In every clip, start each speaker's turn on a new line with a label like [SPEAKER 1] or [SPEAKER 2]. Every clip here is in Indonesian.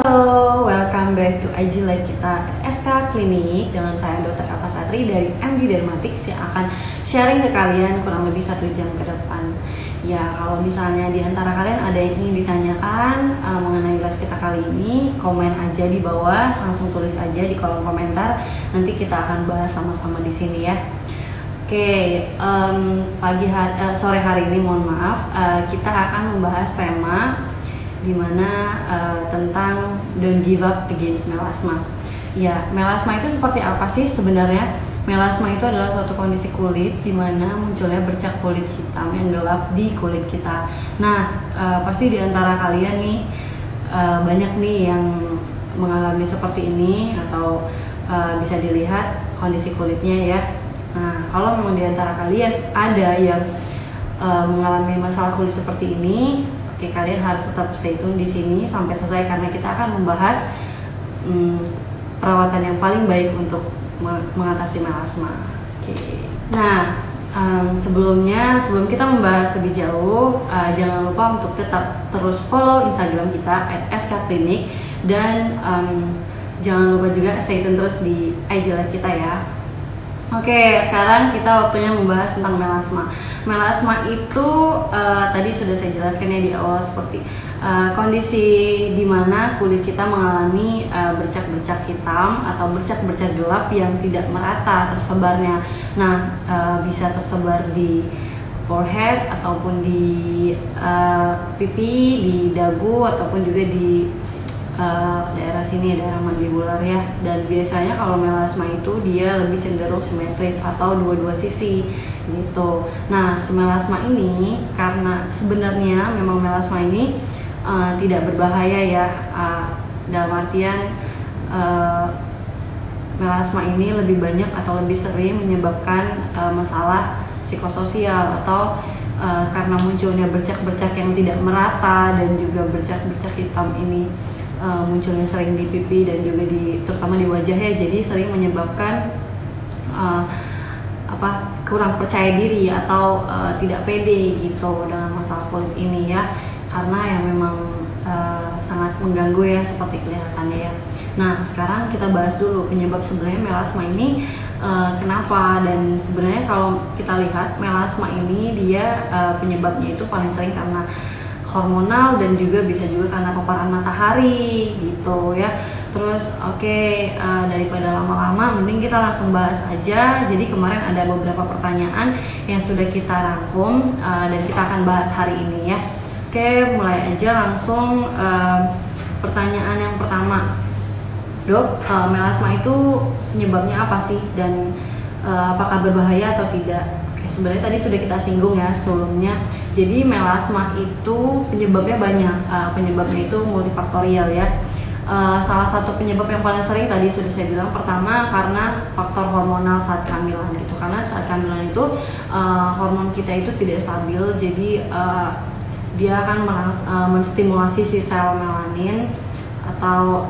[SPEAKER 1] Halo, welcome back to IG Live kita SK Klinik dengan saya Dr. Ava Satri dari MD Dermatics yang akan sharing ke kalian kurang lebih 1 jam ke depan. Ya, kalau misalnya di antara kalian ada yang ingin ditanyakan mengenai live kita kali ini, komen aja di bawah, langsung tulis aja di kolom komentar. Nanti kita akan bahas sama-sama di sini ya. Oke, sore hari ini mohon maaf, kita akan membahas tema dimana tentang don't give up against melasma. Ya, melasma itu seperti apa sih sebenarnya? Melasma itu adalah suatu kondisi kulit dimana munculnya bercak kulit hitam yang gelap di kulit kita. Nah, pasti di antara kalian nih banyak nih yang mengalami seperti ini atau bisa dilihat kondisi kulitnya ya. Nah, kalau memang di antara kalian ada yang mengalami masalah kulit seperti ini, oke, kalian harus tetap stay tune di sini sampai selesai karena kita akan membahas perawatan yang paling baik untuk mengatasi melasma. Oke. Nah, sebelum kita membahas lebih jauh, jangan lupa untuk tetap terus follow Instagram kita @skklinik dan jangan lupa juga stay tune terus di IG Live kita ya. Oke, sekarang kita waktunya membahas tentang melasma. Melasma itu tadi sudah saya jelaskan ya di awal, seperti kondisi di mana kulit kita mengalami bercak-bercak hitam atau bercak-bercak gelap yang tidak merata tersebarnya. Nah, bisa tersebar di forehead ataupun di pipi, di dagu ataupun juga di daerah sini, daerah mandibular ya. Dan biasanya kalau melasma itu dia lebih cenderung simetris atau dua-dua sisi gitu. Nah, melasma ini karena sebenarnya memang melasma ini tidak berbahaya ya, dalam artian melasma ini lebih banyak atau lebih sering menyebabkan masalah psikososial atau karena munculnya bercak-bercak yang tidak merata dan juga bercak-bercak hitam ini munculnya sering di pipi dan juga terutama di wajah ya, jadi sering menyebabkan kurang percaya diri atau tidak pede gitu dengan masalah kulit ini ya, karena yang memang sangat mengganggu ya seperti kelihatannya ya. Nah, sekarang kita bahas dulu penyebab sebenarnya melasma ini kenapa, dan sebenarnya kalau kita lihat melasma ini dia penyebabnya itu paling sering karena hormonal dan juga bisa juga karena paparan matahari gitu ya. Terus daripada lama-lama mending kita langsung bahas aja. Jadi kemarin ada beberapa pertanyaan yang sudah kita rangkum dan kita akan bahas hari ini ya. Oke, mulai aja langsung. Pertanyaan yang pertama, Dok, melasma itu penyebabnya apa sih dan apakah berbahaya atau tidak? Sebenarnya tadi sudah kita singgung ya sebelumnya. Jadi melasma itu penyebabnya banyak, penyebabnya itu multifaktorial ya. Salah satu penyebab yang paling sering tadi sudah saya bilang, pertama karena faktor hormonal saat kehamilan gitu. Karena saat kehamilan itu hormon kita itu tidak stabil, jadi dia akan menstimulasi si sel melanin atau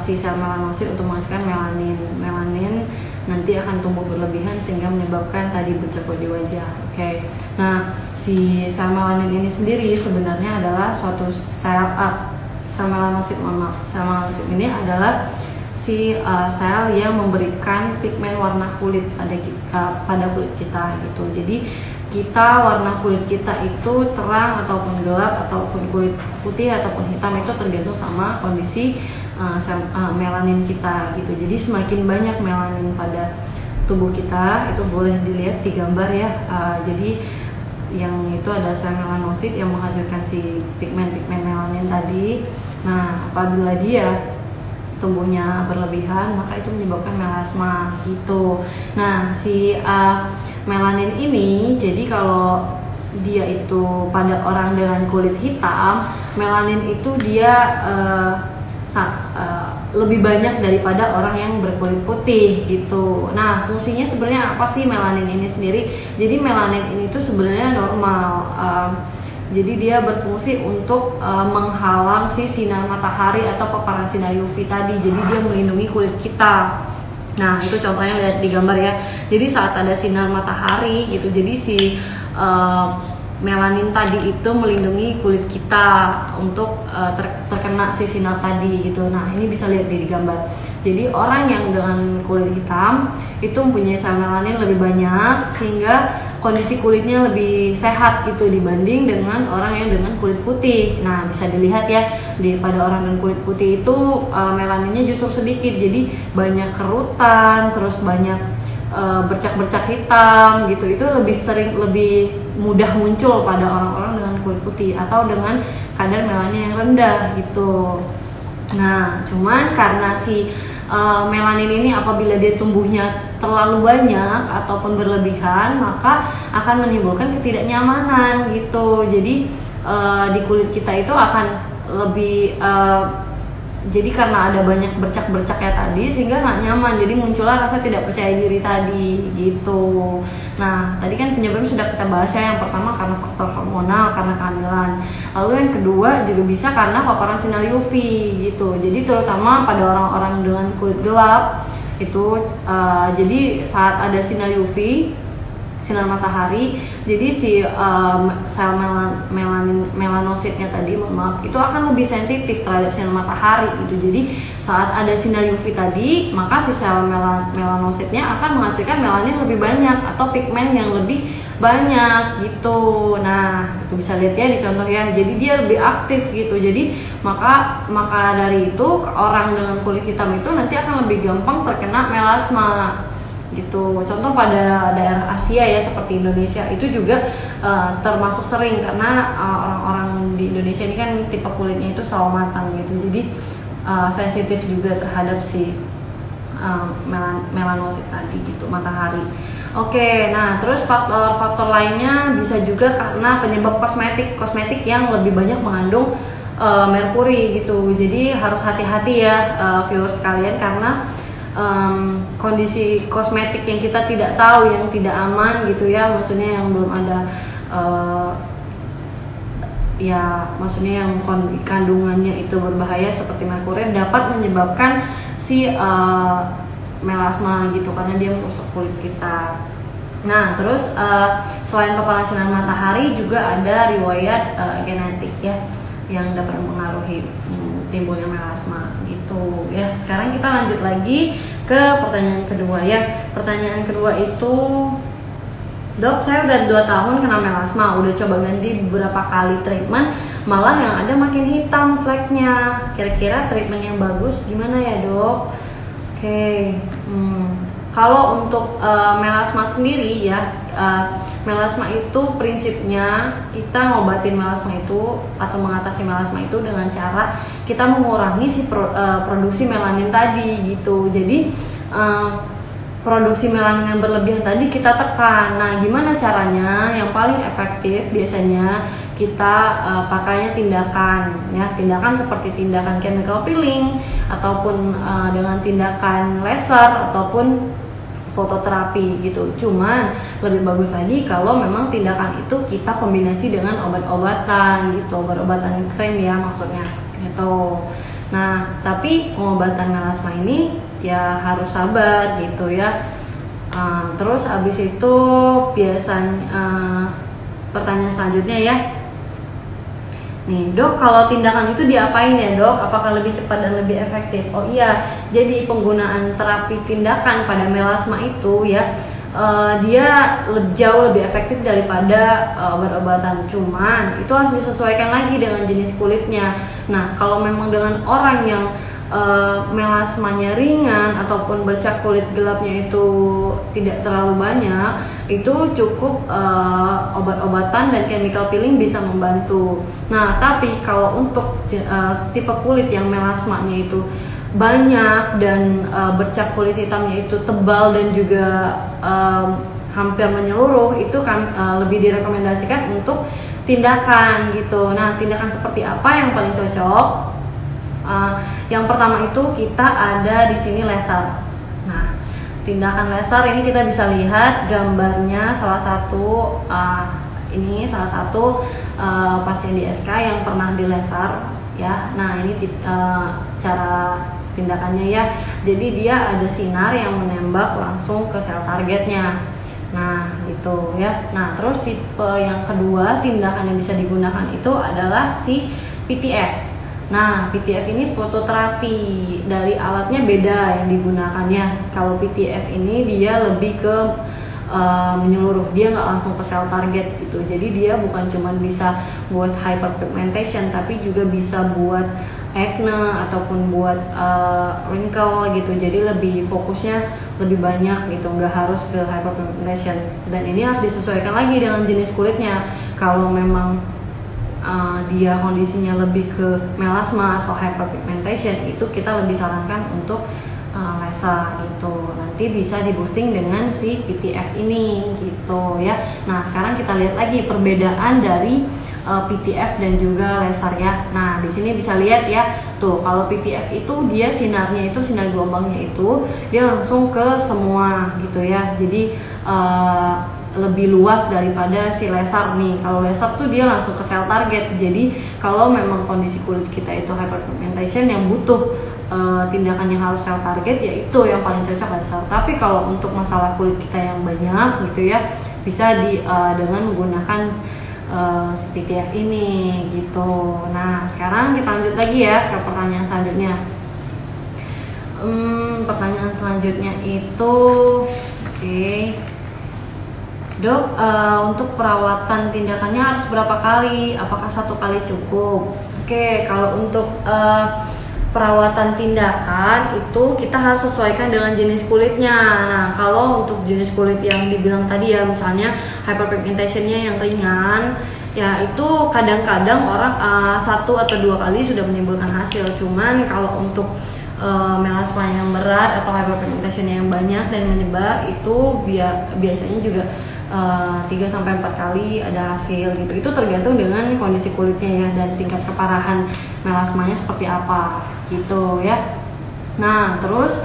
[SPEAKER 1] si sel melanosit untuk menghasilkan melanin. Melanin nanti akan tumbuh berlebihan sehingga menyebabkan tadi bercak di wajah. Oke. Nah, si sel melanin ini sendiri sebenarnya adalah suatu sel melanosit. Sel melanosit ini adalah si sel yang memberikan pigmen warna kulit pada kulit kita gitu. Jadi warna kulit kita itu terang ataupun gelap ataupun kulit putih ataupun hitam itu tergantung sama kondisi melanin kita gitu. Jadi semakin banyak melanin pada tubuh kita, itu boleh dilihat di gambar ya. Jadi yang itu ada sel melanosit yang menghasilkan si pigmen-pigmen melanin tadi. Nah, apabila dia tumbuhnya berlebihan, maka itu menyebabkan melasma gitu. Nah, si melanin ini, jadi kalau dia itu pada orang dengan kulit hitam, melanin itu dia lebih banyak daripada orang yang berkulit putih gitu. Nah, fungsinya sebenarnya apa sih melanin ini sendiri? Jadi melanin ini tuh sebenarnya normal. Jadi dia berfungsi untuk menghalang si sinar matahari atau paparan sinar UV tadi. Jadi dia melindungi kulit kita. Nah, itu contohnya lihat di gambar ya. Jadi saat ada sinar matahari gitu, jadi si melanin tadi itu melindungi kulit kita untuk terkena si sinar tadi gitu. Nah ini bisa lihat di gambar. Jadi orang yang dengan kulit hitam itu mempunyai sel melanin lebih banyak, sehingga kondisi kulitnya lebih sehat gitu dibanding dengan orang yang dengan kulit putih. Nah bisa dilihat ya, pada orang dengan kulit putih itu melaninnya justru sedikit, jadi banyak kerutan, terus banyak bercak-bercak hitam gitu. Itu lebih mudah muncul pada orang-orang dengan kulit putih atau dengan kadar melanin yang rendah gitu. Nah cuman karena si melanin ini apabila dia tumbuhnya terlalu banyak ataupun berlebihan, maka akan menimbulkan ketidaknyamanan gitu. Jadi di kulit kita itu akan lebih jadi karena ada banyak bercak-bercaknya tadi sehingga nggak nyaman, jadi muncullah rasa tidak percaya diri tadi gitu. Nah tadi kan penyebabnya sudah kita bahas ya. Yang pertama karena faktor hormonal, karena kehamilan. Lalu yang kedua juga bisa karena paparan sinar UV gitu. Jadi terutama pada orang-orang dengan kulit gelap itu jadi saat ada sinar UV, sinar matahari, jadi si sel melanositnya tadi, maaf, itu akan lebih sensitif terhadap sinar matahari gitu. Jadi saat ada sinar UV tadi, maka si sel melanositnya akan menghasilkan melanin lebih banyak atau pigmen yang lebih banyak gitu. Nah itu bisa lihat ya di contoh ya, jadi dia lebih aktif gitu. Jadi maka dari itu orang dengan kulit hitam itu nanti akan lebih gampang terkena melasma gitu. Contoh pada daerah Asia ya seperti Indonesia itu juga termasuk sering, karena orang-orang di Indonesia ini kan tipe kulitnya itu sawo matang gitu, jadi sensitif juga terhadap si melanosit tadi gitu, matahari. Oke, nah terus faktor-faktor lainnya bisa juga karena penyebab kosmetik yang lebih banyak mengandung merkuri gitu. Jadi harus hati-hati ya viewers sekalian, karena kondisi kosmetik yang kita tidak tahu, yang tidak aman gitu ya, maksudnya yang belum ada ya maksudnya yang kandungannya itu berbahaya seperti merkuri, dapat menyebabkan si melasma gitu, karena dia merusak kulit kita. Nah terus selain paparan sinar matahari juga ada riwayat genetik ya yang dapat mempengaruhi timbulnya melasma gitu ya. Sekarang kita lanjut lagi ke pertanyaan kedua ya. Pertanyaan kedua itu, dok saya udah 2 tahun kena melasma, udah coba ganti beberapa kali treatment, malah yang ada makin hitam fleknya. Kira-kira treatment yang bagus gimana ya dok? Oke, kalau untuk melasma sendiri ya, melasma itu prinsipnya kita ngobatin melasma itu atau mengatasi melasma itu dengan cara kita mengurangi si produksi melanin tadi gitu. Jadi produksi melanin yang berlebihan tadi kita tekan. Nah gimana caranya? Yang paling efektif biasanya kita pakainya tindakan ya, tindakan seperti tindakan chemical peeling ataupun dengan tindakan laser ataupun fototerapi gitu. Cuman lebih bagus lagi kalau memang tindakan itu kita kombinasi dengan obat-obatan gitu, obat-obatan krim ya maksudnya gitu. Nah tapi pengobatan melasma ini ya harus sabar gitu ya. Terus abis itu biasanya pertanyaan selanjutnya ya, nih dok, kalau tindakan itu diapain ya dok? Apakah lebih cepat dan lebih efektif? Oh iya, jadi penggunaan terapi tindakan pada melasma itu ya dia jauh lebih efektif daripada obat-obatan. Cuman itu harus disesuaikan lagi dengan jenis kulitnya. Nah kalau memang dengan orang yang melasmanya ringan ataupun bercak kulit gelapnya itu tidak terlalu banyak, itu cukup obat-obatan dan chemical peeling bisa membantu. Nah tapi kalau untuk tipe kulit yang melasmanya itu banyak dan bercak kulit hitamnya itu tebal dan juga hampir menyeluruh, itu kan lebih direkomendasikan untuk tindakan gitu. Nah tindakan seperti apa yang paling cocok? Yang pertama itu kita ada di sini laser. Nah, tindakan laser ini kita bisa lihat gambarnya salah satu pasien di SK yang pernah di laser ya. Nah, ini cara tindakannya ya. Jadi dia ada sinar yang menembak langsung ke sel targetnya. Nah, gitu ya. Nah, terus tipe yang kedua tindakan yang bisa digunakan itu adalah si PTF. Nah, PTF ini fototerapi. Dari alatnya beda yang digunakannya. Kalau PTF ini dia lebih ke menyeluruh, dia nggak langsung ke sel target gitu. Jadi dia bukan cuma bisa buat hyperpigmentation, tapi juga bisa buat acne ataupun buat wrinkle gitu. Jadi lebih fokusnya lebih banyak gitu, nggak harus ke hyperpigmentation. Dan ini harus disesuaikan lagi dengan jenis kulitnya. Kalau memang dia kondisinya lebih ke melasma atau hyperpigmentation, itu kita lebih sarankan untuk laser gitu. Nanti bisa di boosting dengan si PTF ini gitu ya. Nah, sekarang kita lihat lagi perbedaan dari PTF dan juga laser ya. Nah, di sini bisa lihat ya. Tuh, kalau PTF itu dia sinarnya itu, sinar gelombangnya itu dia langsung ke semua gitu ya. Jadi lebih luas daripada si laser nih. Kalau laser tuh dia langsung ke sel target. Jadi kalau memang kondisi kulit kita itu hyperpigmentation yang butuh tindakan yang harus sel target, ya itu yang paling cocok laser. Tapi kalau untuk masalah kulit kita yang banyak gitu ya, bisa dengan menggunakan si PTF ini gitu. Nah, sekarang kita lanjut lagi ya ke pertanyaan selanjutnya. Pertanyaan selanjutnya itu, oke. Dok, untuk perawatan tindakannya harus berapa kali? Apakah 1 kali cukup? Oke, kalau untuk perawatan tindakan itu kita harus sesuaikan dengan jenis kulitnya. Nah, kalau untuk jenis kulit yang dibilang tadi ya, misalnya hyperpigmentationnya yang ringan, ya itu kadang-kadang orang 1 atau 2 kali sudah menimbulkan hasil. Cuman kalau untuk melasma yang berat atau hyperpigmentationnya yang banyak dan menyebar, itu biasanya juga 3-4 kali ada hasil gitu. Itu tergantung dengan kondisi kulitnya ya, dan tingkat keparahan melasmanya seperti apa gitu ya. Nah, terus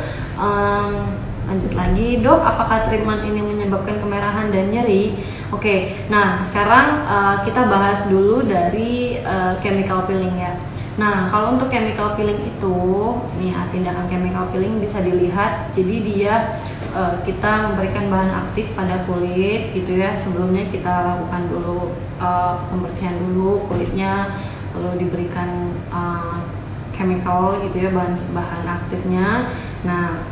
[SPEAKER 1] lanjut lagi, dok, apakah treatment ini menyebabkan kemerahan dan nyeri? Oke, nah sekarang kita bahas dulu dari chemical peeling ya. Nah, kalau untuk chemical peeling itu, ini ya, tindakan chemical peeling bisa dilihat. Jadi dia kita memberikan bahan aktif pada kulit gitu ya. Sebelumnya kita lakukan dulu pembersihan dulu kulitnya, lalu diberikan chemical gitu ya, bahan aktifnya. Nah,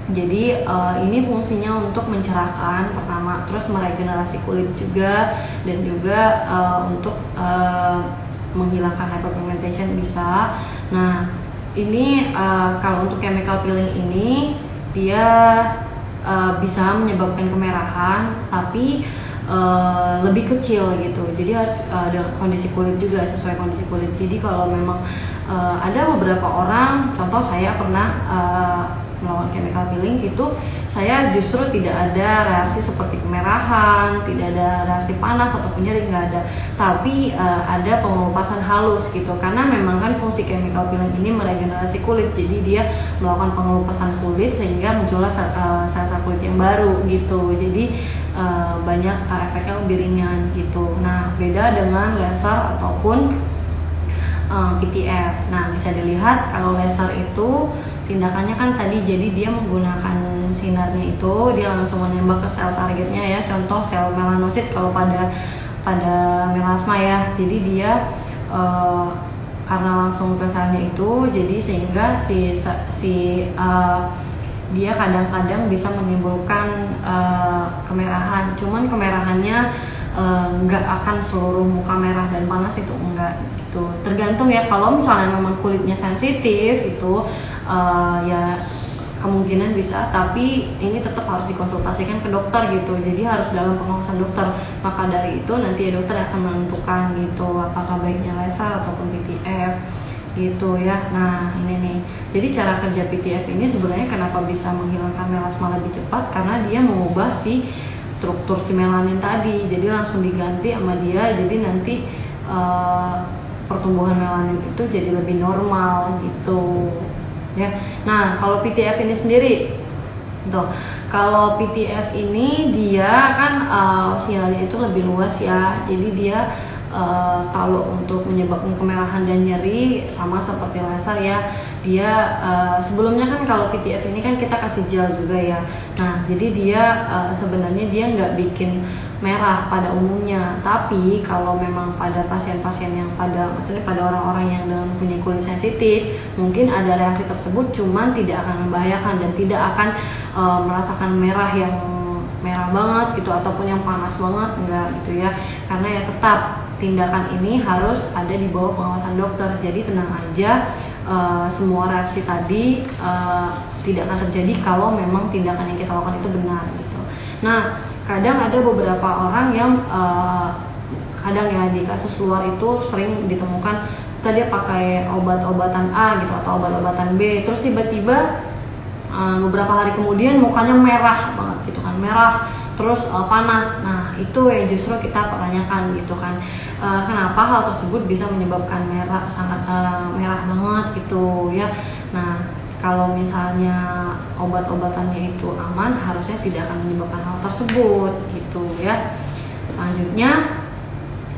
[SPEAKER 1] jadi ini fungsinya untuk mencerahkan pertama, terus meregenerasi kulit juga, dan juga untuk menghilangkan hyperpigmentation bisa. Nah, ini kalau untuk chemical peeling ini dia bisa menyebabkan kemerahan, tapi lebih kecil gitu. Jadi harus dengan kondisi kulit juga, sesuai kondisi kulit. Jadi kalau memang ada beberapa orang, contoh saya pernah melakukan chemical peeling itu, saya justru tidak ada reaksi seperti kemerahan, tidak ada reaksi panas ataupun nyeri, nggak ada. Tapi ada pengelupasan halus gitu, karena memang kan fungsi chemical peeling ini meregenerasi kulit. Jadi dia melakukan pengelupasan kulit sehingga muncullah sel-sel kulit yang baru gitu. Jadi banyak efeknya lebih ringan gitu. Nah, beda dengan laser ataupun PTF. Nah, bisa dilihat kalau laser itu tindakannya kan tadi, jadi dia menggunakan sinarnya itu, dia langsung menembak ke sel targetnya ya. Contoh sel melanosit kalau pada melasma ya. Jadi dia karena langsung ke selnya itu, jadi sehingga dia kadang-kadang bisa menimbulkan kemerahan. Cuman kemerahannya nggak akan seluruh muka merah dan panas, itu enggak gitu. Tergantung ya, kalau misalnya memang kulitnya sensitif itu ya kemungkinan bisa, tapi ini tetap harus dikonsultasikan ke dokter gitu. Jadi harus dalam pengawasan dokter. Maka dari itu nanti ya dokter akan menentukan gitu apakah baiknya laser ataupun PTF gitu ya. Nah, ini nih. Jadi cara kerja PTF ini sebenarnya kenapa bisa menghilangkan melasma lebih cepat, karena dia mengubah si struktur si melanin tadi. Jadi langsung diganti sama dia. Jadi nanti pertumbuhan melanin itu jadi lebih normal gitu ya. Nah, kalau PTF ini sendiri tuh, kalau PTF ini dia kan usianya itu lebih luas ya. Jadi dia kalau untuk menyebabkan kemerahan dan nyeri sama seperti laser ya, dia sebelumnya kan kalau PTF ini kan kita kasih gel juga ya. Nah jadi dia sebenarnya dia nggak bikin merah pada umumnya, tapi kalau memang pada pasien-pasien yang maksudnya pada orang-orang yang punya kulit sensitif, mungkin ada reaksi tersebut, cuman tidak akan membahayakan dan tidak akan merasakan merah yang merah banget gitu ataupun yang panas banget, enggak gitu ya. Karena ya tetap tindakan ini harus ada di bawah pengawasan dokter, jadi tenang aja. Semua reaksi tadi tidak akan terjadi kalau memang tindakan yang kita lakukan itu benar gitu. Nah kadang ada beberapa orang yang kadang ya di kasus luar itu sering ditemukan tadi pakai obat-obatan A gitu atau obat-obatan B, terus tiba-tiba beberapa hari kemudian mukanya merah banget gitu kan, merah terus panas. Nah itu ya justru kita pertanyakan gitu kan, kenapa hal tersebut bisa menyebabkan merah, sangat merah banget gitu ya. Nah kalau misalnya obat-obatannya itu aman, harusnya tidak akan menyebabkan hal tersebut gitu ya. Selanjutnya,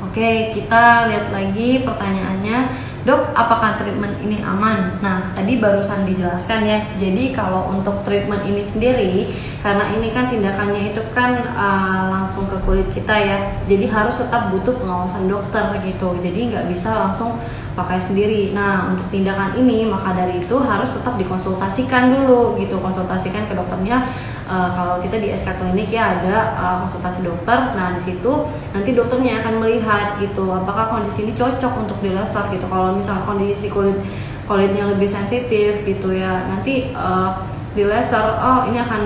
[SPEAKER 1] oke, kita lihat lagi pertanyaannya. Dok, apakah treatment ini aman? Nah, tadi barusan dijelaskan ya. Jadi kalau untuk treatment ini sendiri, karena ini kan tindakannya itu kan langsung ke kulit kita ya. Jadi harus tetap butuh pengawasan dokter gitu. Jadi nggak bisa langsung pakai sendiri. Nah, untuk tindakan ini maka dari itu harus tetap dikonsultasikan dulu gitu. Konsultasikan ke dokternya. Kalau kita di SK Klinik ya ada konsultasi dokter. Nah di situ nanti dokternya akan melihat gitu apakah kondisi ini cocok untuk di laser gitu. Kalau misalnya kondisi kulitnya lebih sensitif gitu ya, nanti di laser ini akan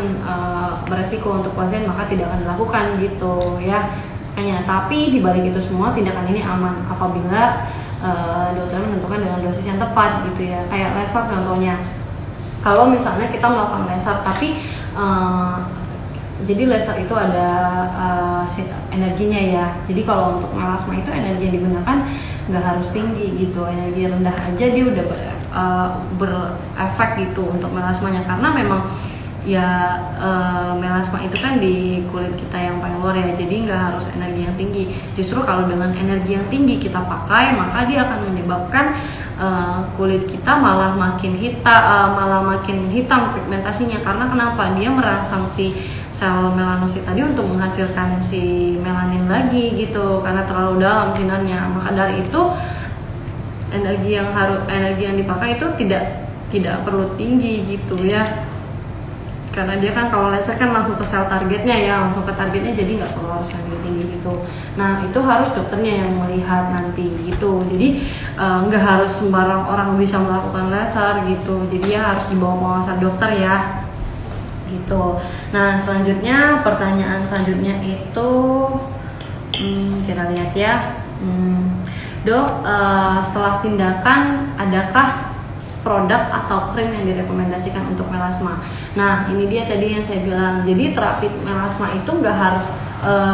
[SPEAKER 1] beresiko untuk pasien, maka tidak akan dilakukan gitu ya. Makanya tapi dibalik itu semua tindakan ini aman apabila dokter menentukan dengan dosis yang tepat gitu ya. Kayak laser contohnya. Kalau misalnya kita melakukan laser tapi jadi laser itu ada energinya ya. Jadi kalau untuk melasma itu energi yang digunakan nggak harus tinggi gitu, energi rendah aja dia udah berefek gitu untuk melasmanya. Karena memang ya melasma itu kan di kulit kita yang paling luar ya, jadi nggak harus energi yang tinggi. Justru kalau dengan energi yang tinggi kita pakai, maka dia akan menyebabkan kulit kita malah makin hitam pigmentasinya. Karena kenapa? Dia merangsang si sel melanosit tadi untuk menghasilkan si melanin lagi gitu, karena terlalu dalam sinarnya. Maka dari itu energi yang dipakai itu tidak perlu tinggi gitu ya. Karena dia kan kalau laser kan langsung ke sel targetnya ya, langsung ke targetnya, jadi nggak perlu harus energi tinggi gitu. Nah itu harus dokternya yang melihat nanti gitu. Jadi nggak harus sembarang orang bisa melakukan laser gitu. Jadi ya harus di bawah pengawasan dokter ya gitu. Nah selanjutnya pertanyaan selanjutnya itu kita lihat ya. Dok, setelah tindakan adakah produk atau krim yang direkomendasikan untuk melasma? Nah ini dia tadi yang saya bilang. Jadi terapi melasma itu nggak harus,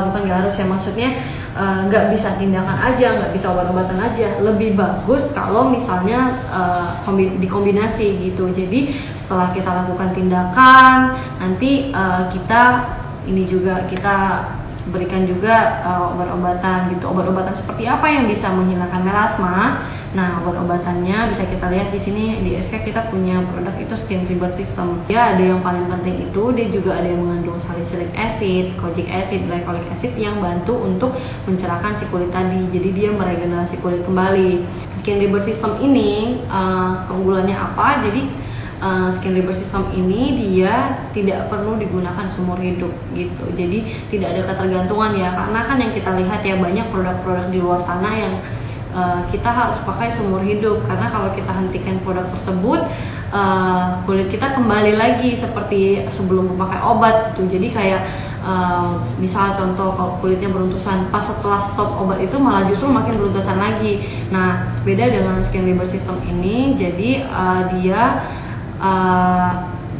[SPEAKER 1] bukan nggak harus ya, maksudnya nggak bisa tindakan aja, nggak bisa obat-obatan aja. Lebih bagus kalau misalnya dikombinasi gitu. Jadi setelah kita lakukan tindakan, nanti kita berikan juga obat-obatan gitu. Obat-obatan seperti apa yang bisa menghilangkan melasma? Nah, obat-obatannya bisa kita lihat di sini di SK kita punya produk itu Skin Rebirth System. Dia ada yang paling penting itu dia juga ada yang mengandung salicylic acid, kojic acid, glycolic acid yang bantu untuk mencerahkan si kulit tadi. Jadi dia meregenerasi kulit kembali. Skin Rebirth System ini keunggulannya apa? Jadi Skin Rebirth System ini dia tidak perlu digunakan seumur hidup gitu. Jadi tidak ada ketergantungan ya, karena kan yang kita lihat ya banyak produk-produk di luar sana yang kita harus pakai seumur hidup. Karena kalau kita hentikan produk tersebut, kulit kita kembali lagi seperti sebelum memakai obat gitu. Jadi kayak misal contoh kalau kulitnya beruntusan, pas setelah stop obat itu malah justru makin beruntusan lagi. Nah beda dengan Skin Rebirth System ini, jadi dia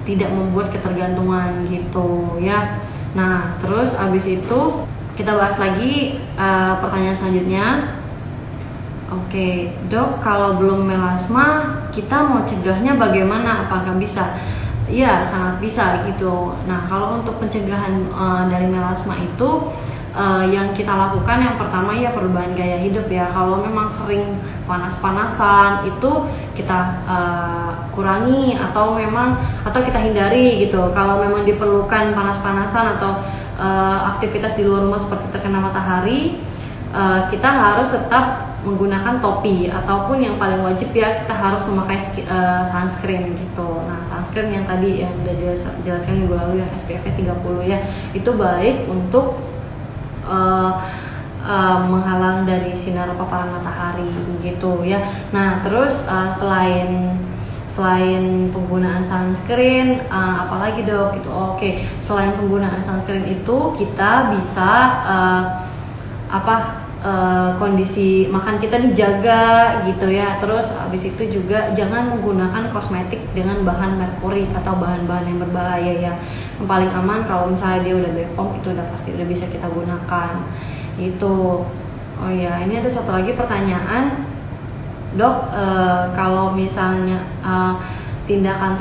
[SPEAKER 1] tidak membuat ketergantungan gitu ya. Nah terus abis itu kita bahas lagi pertanyaan selanjutnya. Oke, dok, kalau belum melasma kita mau cegahnya bagaimana? Apakah bisa? Iya, sangat bisa gitu. Nah kalau untuk pencegahan dari melasma itu yang kita lakukan yang pertama ya perubahan gaya hidup ya. Kalau memang sering panas-panasan itu kita kurangi atau kita hindari gitu. Kalau memang diperlukan panas-panasan atau aktivitas di luar rumah seperti terkena matahari, kita harus tetap menggunakan topi, ataupun yang paling wajib ya kita harus memakai sunscreen gitu. Nah, sunscreen yang tadi yang udah dijelaskan minggu lalu yang SPF-nya 30 ya, itu baik untuk menghalang dari sinar paparan matahari gitu ya. Nah, terus selain penggunaan sunscreen, apalagi dok gitu. Oke, selain penggunaan sunscreen itu kita bisa kondisi makan kita dijaga gitu ya. Terus habis itu juga jangan menggunakan kosmetik dengan bahan merkuri atau bahan-bahan yang berbahaya ya. Yang paling aman kalau misalnya dia udah BPOM, itu udah pasti udah bisa kita gunakan itu. Oh ya, ini ada satu lagi pertanyaan, dok, kalau misalnya tindakan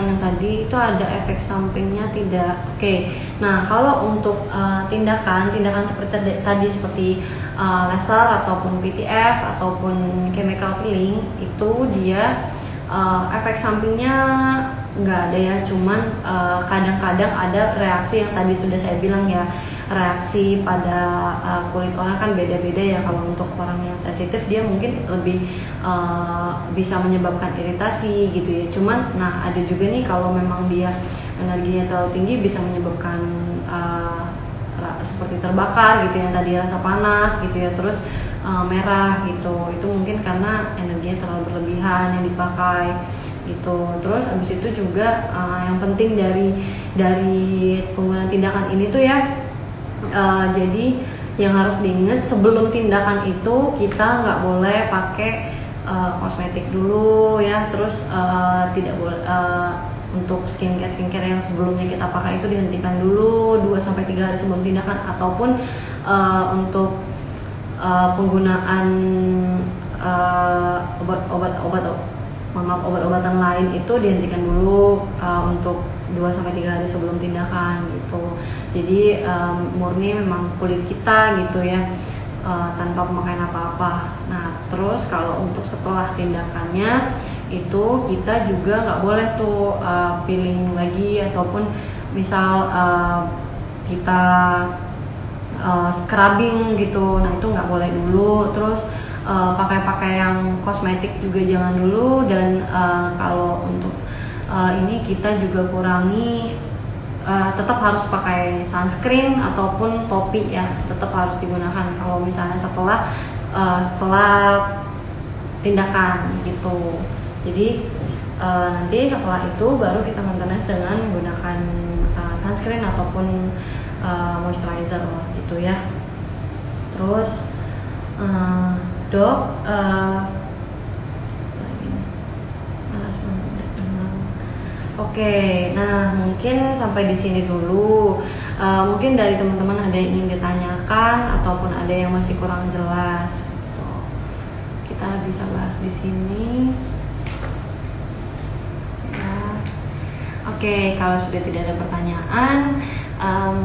[SPEAKER 1] yang tadi itu ada efek sampingnya tidak? Oke. Nah, kalau untuk tindakan seperti tadi seperti laser ataupun PTF ataupun chemical peeling, itu dia efek sampingnya nggak ada ya, cuman kadang-kadang ada reaksi yang tadi sudah saya bilang ya. Reaksi pada kulit orang kan beda-beda ya. Kalau untuk orang yang sensitif dia mungkin lebih bisa menyebabkan iritasi gitu ya. Cuman ada juga nih kalau memang dia energinya terlalu tinggi bisa menyebabkan seperti terbakar gitu, yang tadi rasa panas gitu ya, terus merah gitu. Itu mungkin karena energinya terlalu berlebihan yang dipakai gitu. Terus abis itu juga yang penting dari penggunaan tindakan ini tuh ya, jadi yang harus diingat sebelum tindakan itu kita nggak boleh pakai kosmetik dulu ya. Terus tidak boleh untuk skincare yang sebelumnya kita pakai itu dihentikan dulu 2-3 hari sebelum tindakan, ataupun untuk penggunaan obat-obatan lain itu dihentikan dulu untuk 2-3 hari sebelum tindakan gitu. Jadi murni memang kulit kita gitu ya, tanpa pemakaian apa-apa. Nah, terus kalau untuk setelah tindakannya itu kita juga nggak boleh tuh peeling lagi, ataupun misal kita scrubbing gitu. Nah, itu nggak boleh dulu. Terus pakai yang kosmetik juga jangan dulu. Dan kalau untuk ini kita juga kurangi, tetap harus pakai sunscreen ataupun topi ya, tetap harus digunakan kalau misalnya setelah tindakan gitu. Jadi nanti setelah itu baru kita maintenance dengan menggunakan sunscreen ataupun moisturizer gitu ya. Terus dok, oke, nah mungkin sampai di sini dulu. Mungkin dari teman-teman ada yang ingin ditanyakan ataupun ada yang masih kurang jelas, gitu. Kita bisa bahas di sini. Ya. Oke, kalau sudah tidak ada pertanyaan,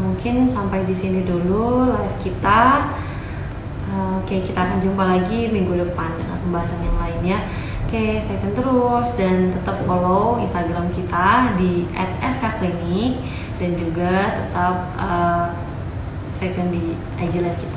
[SPEAKER 1] mungkin sampai di sini dulu live kita. Oke, kita akan jumpa lagi minggu depan dengan pembahasan yang lainnya. Oke, stay tune terus dan tetap follow Instagram kita di @skclinic, dan juga tetap stay tune di IG Live kita.